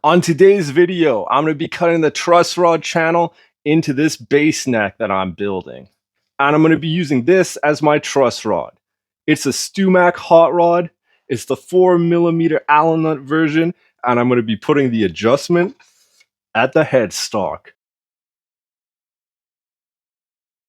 On today's video, I'm going to be cutting the truss rod channel into this base neck that I'm building. And I'm going to be using this as my truss rod. It's a StewMac Hot Rod. It's the 4mm Allen nut version, and I'm going to be putting the adjustment at the headstock.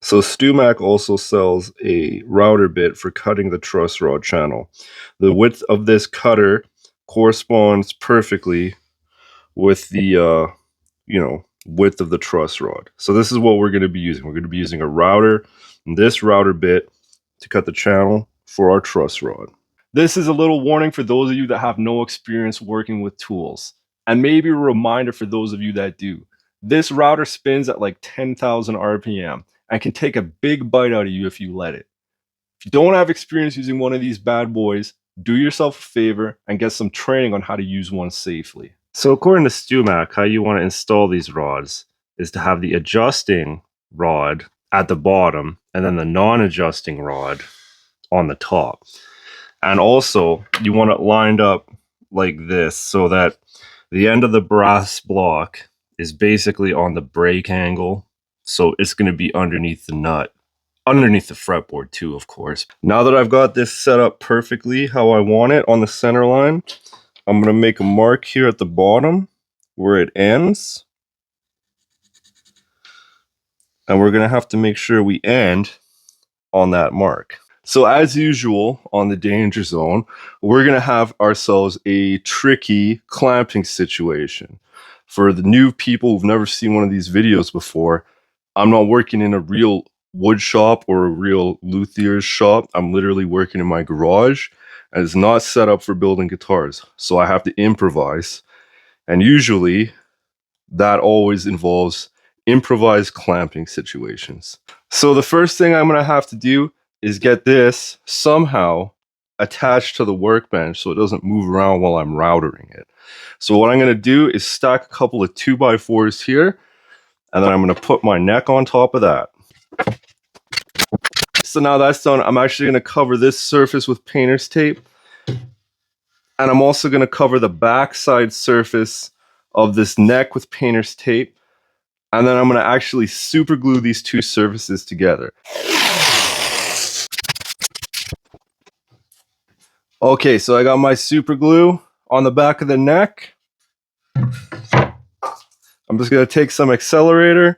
So StewMac also sells a router bit for cutting the truss rod channel. The width of this cutter corresponds perfectly with the width of the truss rod. So this is what we're going to be using. We're going to be using a router and this router bit to cut the channel for our truss rod. This is a little warning for those of you that have no experience working with tools, and maybe a reminder for those of you that do. This router spins at like 10,000 RPM and can take a big bite out of you if you let it. If you don't have experience using one of these bad boys, do yourself a favor and get some training on how to use one safely. So according to StewMac, how you want to install these rods is to have the adjusting rod at the bottom and then the non-adjusting rod on the top. And also, you want it lined up like this so that the end of the brass block is basically on the brake angle. So it's going to be underneath the nut. Underneath the fretboard too, of course. Now that I've got this set up perfectly how I want it on the center line, I'm going to make a mark here at the bottom where it ends. And we're going to have to make sure we end on that mark. So as usual on the danger zone, we're going to have ourselves a tricky clamping situation. For the new people who've never seen one of these videos before, I'm not working in a real wood shop or a real luthier's shop. I'm literally working in my garage, and it's not set up for building guitars. So I have to improvise. And usually that always involves improvised clamping situations. So the first thing I'm going to have to do is get this somehow attached to the workbench so it doesn't move around while I'm routering it. So what I'm going to do is stack a couple of 2x4s here, and then I'm going to put my neck on top of that. So now that's done, I'm actually going to cover this surface with painter's tape, and I'm also going to cover the backside surface of this neck with painter's tape, and then I'm going to actually super glue these two surfaces together. Okay, so I got my super glue on the back of the neck. I'm just going to take some accelerator,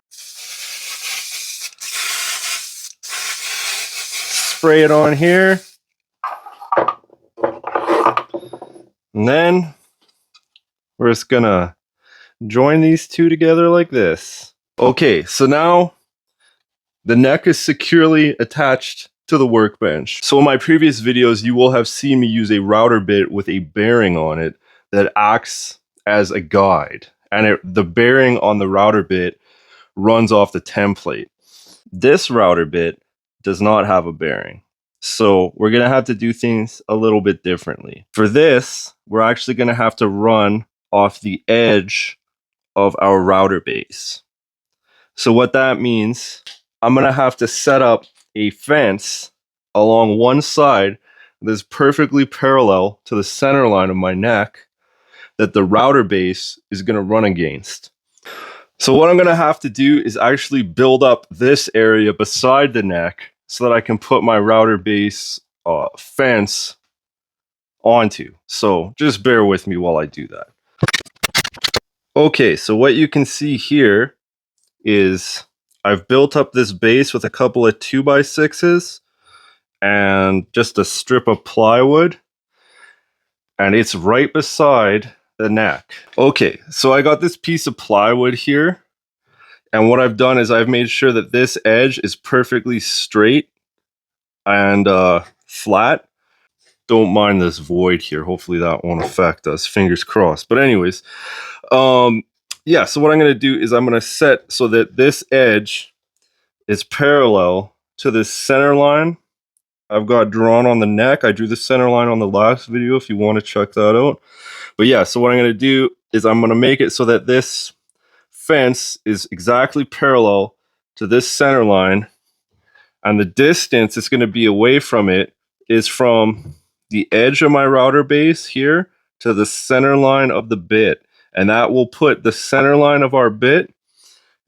spray it on here, and then we're just going to join these two together like this. Okay, so now the neck is securely attached to the workbench. So in my previous videos, you will have seen me use a router bit with a bearing on it that acts as a guide. And the bearing on the router bit runs off the template. This router bit does not have a bearing. So we're going to have to do things a little bit differently. For this, we're actually going to have to run off the edge of our router base. So what that means, I'm going to have to set up a fence along one side that is perfectly parallel to the center line of my neck that the router base is going to run against. So what I'm going to have to do is actually build up this area beside the neck so that I can put my router base fence onto. So just bear with me while I do that. Okay, so what you can see here is I've built up this base with a couple of 2x6s and just a strip of plywood, and it's right beside the neck. Okay, so I got this piece of plywood here, and what I've done is I've made sure that this edge is perfectly straight and flat. Don't mind this void here. Hopefully that won't affect us. Fingers crossed. But anyways, yeah, so what I'm going to do is I'm going to set so that this edge is parallel to this center line I've got drawn on the neck. I drew the center line on the last video if you want to check that out. But yeah, so what I'm going to do is I'm going to make it so that this fence is exactly parallel to this center line, and the distance it's going to be away from it is from the edge of my router base here to the center line of the bit. And that will put the center line of our bit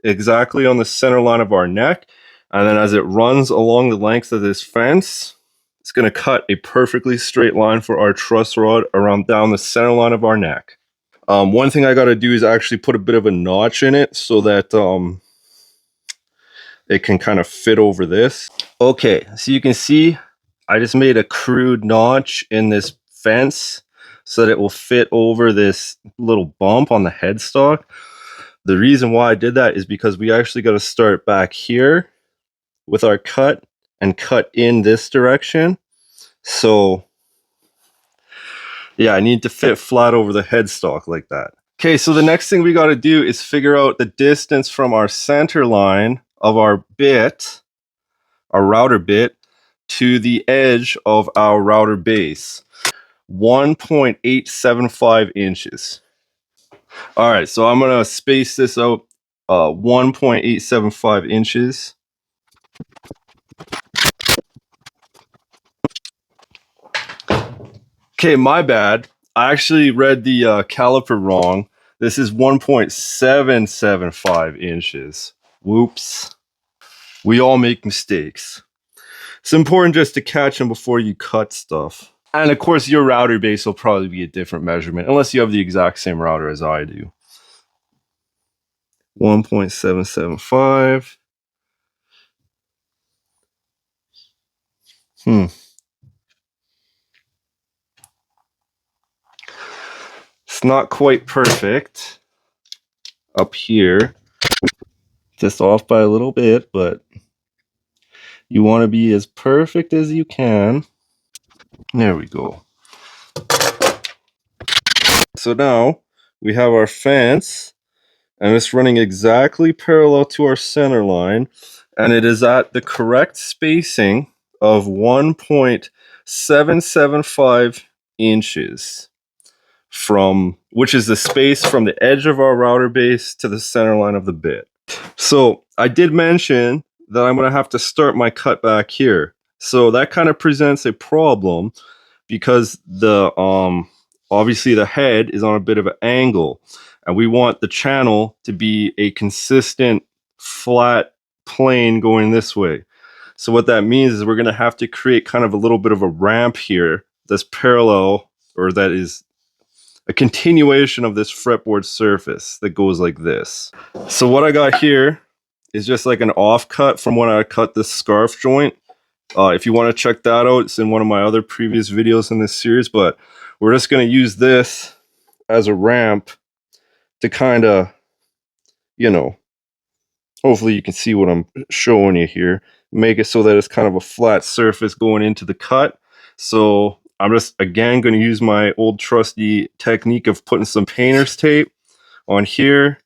exactly on the center line of our neck. And then as it runs along the length of this fence, it's going to cut a perfectly straight line for our truss rod around down the center line of our neck. One thing I got to do is actually put a bit of a notch in it so that it can kind of fit over this. Okay, so you can see I just made a crude notch in this fence so that it will fit over this little bump on the headstock. The reason why I did that is because we actually got to start back here with our cut and cut in this direction. So yeah, I need to fit flat over the headstock like that. Okay, so the next thing we got to do is figure out the distance from our center line of our bit, our router bit, to the edge of our router base. 1.875 inches. All right, so I'm going to space this out 1.875 inches. Okay, my bad. I actually read the caliper wrong. This is 1.775 inches. Whoops. We all make mistakes. It's important just to catch them before you cut stuff. And of course, your router base will probably be a different measurement, unless you have the exact same router as I do. 1.775. It's not quite perfect up here. Just off by a little bit, but you want to be as perfect as you can. There we go. So now we have our fence, and it's running exactly parallel to our center line, and it is at the correct spacing of 1.775 inches from, which is the space from the edge of our router base to the center line of the bit. So I did mention that I'm going to have to start my cut back here. So that kind of presents a problem because the obviously the head is on a bit of an angle, and we want the channel to be a consistent flat plane going this way. So what that means is we're going to have to create kind of a little bit of a ramp here that's parallel, or that is a continuation of this fretboard surface that goes like this. So what I got here is just like an offcut from when I cut this scarf joint. If you want to check that out, it's in one of my other previous videos in this series, but we're just going to use this as a ramp to kind of, you know, hopefully you can see what I'm showing you here. Make it so that it's kind of a flat surface going into the cut. So I'm just, again, going to use my old trusty technique of putting some painter's tape on here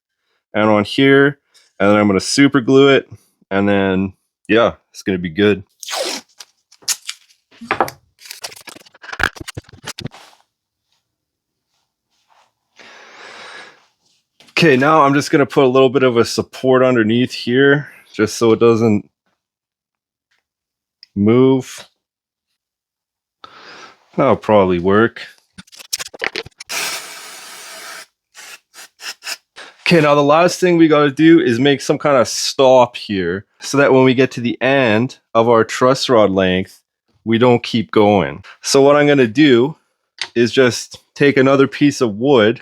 and on here, and then I'm going to super glue it, and then, yeah, it's going to be good. Okay, now I'm just going to put a little bit of a support underneath here, just so it doesn't move. That'll probably work. Okay, now the last thing we got to do is make some kind of stop here so that when we get to the end of our truss rod length, we don't keep going. So what I'm going to do is just take another piece of wood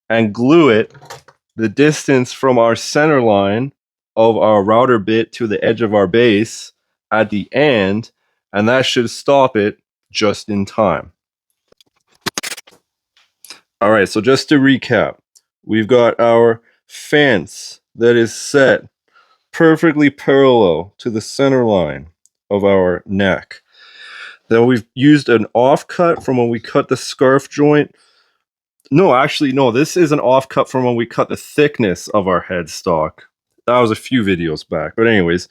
and glue it the distance from our center line of our router bit to the edge of our base at the end, and that should stop it just in time. All right, so just to recap, we've got our fence that is set perfectly parallel to the center line of our neck. Then we've used an offcut from when we cut the scarf joint. No, actually, no, this is an offcut from when we cut the thickness of our headstock. That was a few videos back. But anyways,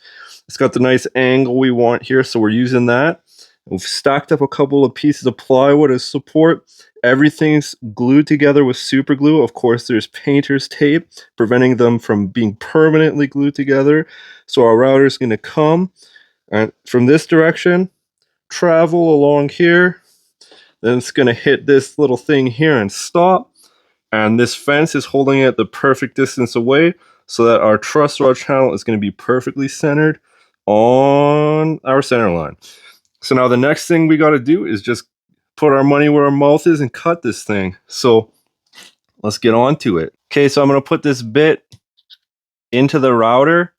it's got the nice angle we want here, so we're using that. We've stacked up a couple of pieces of plywood as support. Everything's glued together with super glue. Of course, there's painter's tape preventing them from being permanently glued together. So our router is going to come and from this direction, travel along here. Then it's going to hit this little thing here and stop. And this fence is holding it the perfect distance away so that our truss rod channel is going to be perfectly centered on our center line. So now the next thing we got to do is just put our money where our mouth is and cut this thing. So let's get on to it. Okay, so I'm going to put this bit into the router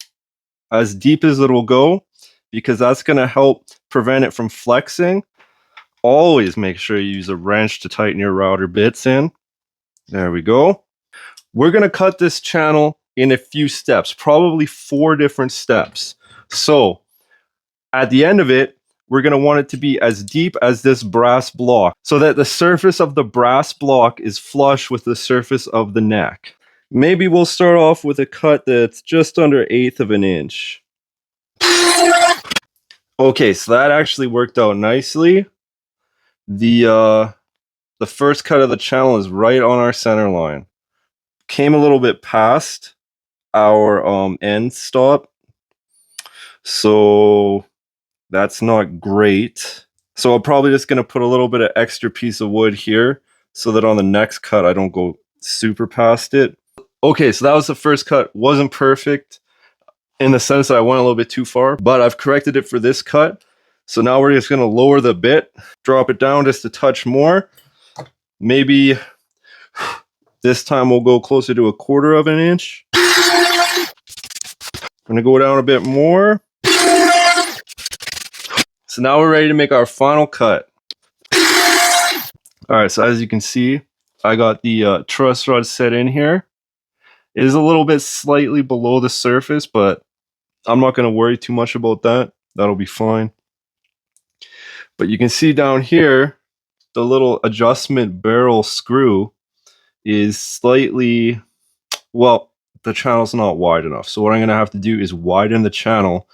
as deep as it will go, because that's going to help prevent it from flexing. Always make sure you use a wrench to tighten your router bits in. There we go. We're going to cut this channel in a few steps, probably 4 different steps. So at the end of it, we're going to want it to be as deep as this brass block so that the surface of the brass block is flush with the surface of the neck. Maybe we'll start off with a cut that's just under 1/8 of an inch. Okay, so that actually worked out nicely. The first cut of the channel is right on our center line. Came a little bit past our end stop, so that's not great. So I'm probably just going to put a little bit of extra piece of wood here so that on the next cut I don't go super past it. Okay, so that was the first cut. Wasn't perfect in the sense that I went a little bit too far, but I've corrected it for this cut. So now we're just going to lower the bit, drop it down just a touch more. Maybe this time we'll go closer to 1/4 of an inch. I'm going to go down a bit more. So now we're ready to make our final cut. Alright, so as you can see, I got the truss rod set in here. It is a little bit slightly below the surface, but I'm not going to worry too much about that. That'll be fine. But you can see down here, the little adjustment barrel screw is slightly, well, the channel's not wide enough. So what I'm going to have to do is widen the channel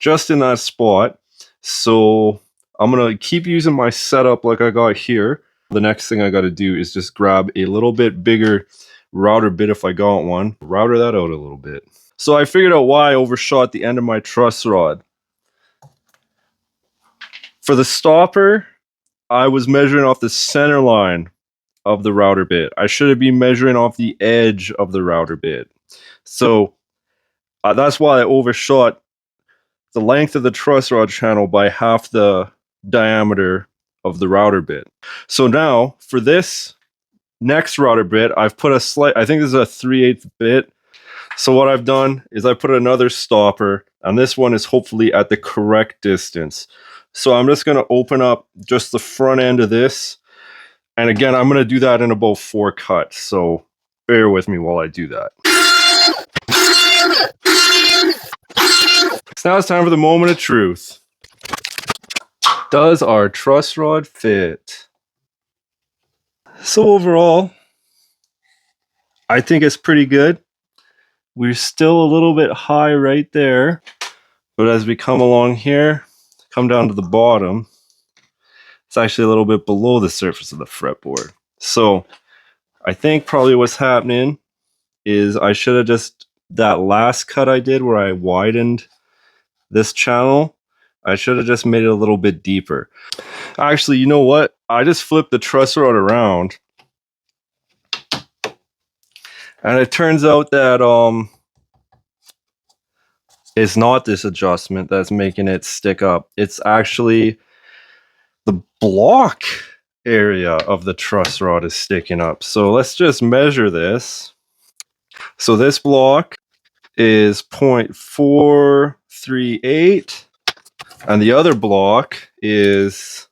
just in that spot. So I'm going to keep using my setup like I got here. The next thing I got to do is just grab a little bit bigger router bit if I got one. Router that out a little bit. So I figured out why I overshot the end of my truss rod. For the stopper, I was measuring off the center line of the router bit. I should have been measuring off the edge of the router bit. So that's why I overshot the length of the truss rod channel by half the diameter of the router bit. So now for this next router bit, I've put a slight, I think this is a 3/8 bit. So what I've done is I put another stopper, and this one is hopefully at the correct distance. So I'm just going to open up just the front end of this. And again, I'm going to do that in about 4 cuts. So bear with me while I do that. So now it's time for the moment of truth. Does our truss rod fit? So overall, I think it's pretty good. We're still a little bit high right there. But as we come along here, come down to the bottom, it's actually a little bit below the surface of the fretboard. So I think probably what's happening is I should have just, that last cut I did where I widened this channel, I should have just made it a little bit deeper. Actually, you know what? I just flipped the truss rod around, and it turns out that it's not this adjustment that's making it stick up. It's actually the block area of the truss rod is sticking up. So let's just measure this. So this block is 0.438 and the other block is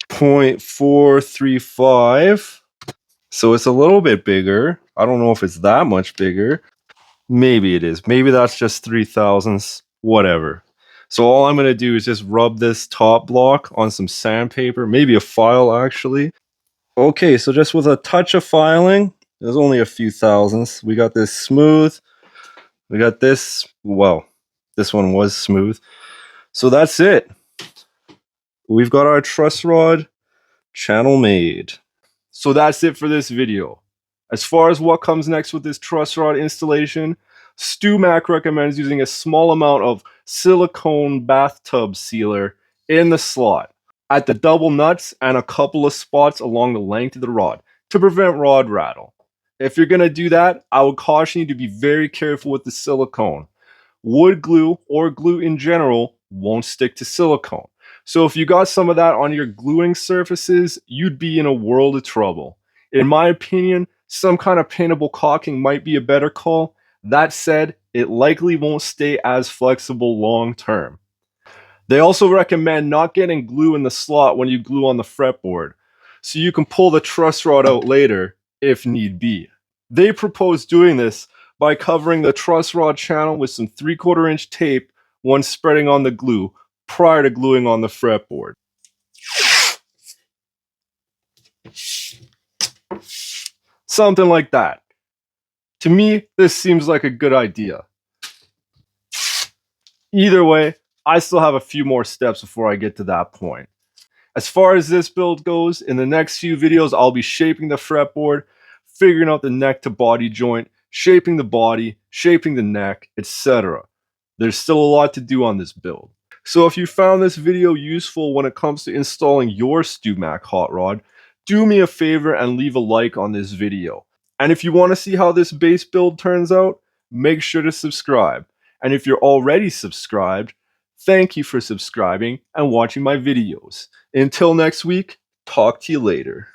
0.435. So it's a little bit bigger. I don't know if it's that much bigger. Maybe it is. Maybe that's just 0.003, whatever. So all I'm going to do is just rub this top block on some sandpaper, maybe a file actually. Okay, so just with a touch of filing, there's only a few thousandths. We got this smooth. We got this, well, this one was smooth. So that's it. We've got our truss rod channel made. So that's it for this video. As far as what comes next with this truss rod installation, StewMac recommends using a small amount of silicone bathtub sealer in the slot, at the double nuts, and a couple of spots along the length of the rod. to prevent rod rattle. If you're going to do that, I would caution you to be very careful with the silicone. Wood glue or glue in general won't stick to silicone. So if you got some of that on your gluing surfaces, you'd be in a world of trouble. In my opinion, some kind of paintable caulking might be a better call. That said, it likely won't stay as flexible long term. They also recommend not getting glue in the slot when you glue on the fretboard, so you can pull the truss rod out later if need be. They propose doing this by covering the truss rod channel with some 3/4 inch tape once spreading on the glue prior to gluing on the fretboard. Something like that. To me, this seems like a good idea. Either way, I still have a few more steps before I get to that point. As far as this build goes, in the next few videos, I'll be shaping the fretboard, figuring out the neck to body joint, shaping the body, shaping the neck, etc. There's still a lot to do on this build. So if you found this video useful when it comes to installing your StewMac Hot Rod, do me a favor and leave a like on this video. And if you want to see how this base build turns out, make sure to subscribe. And if you're already subscribed, thank you for subscribing and watching my videos. Until next week, talk to you later.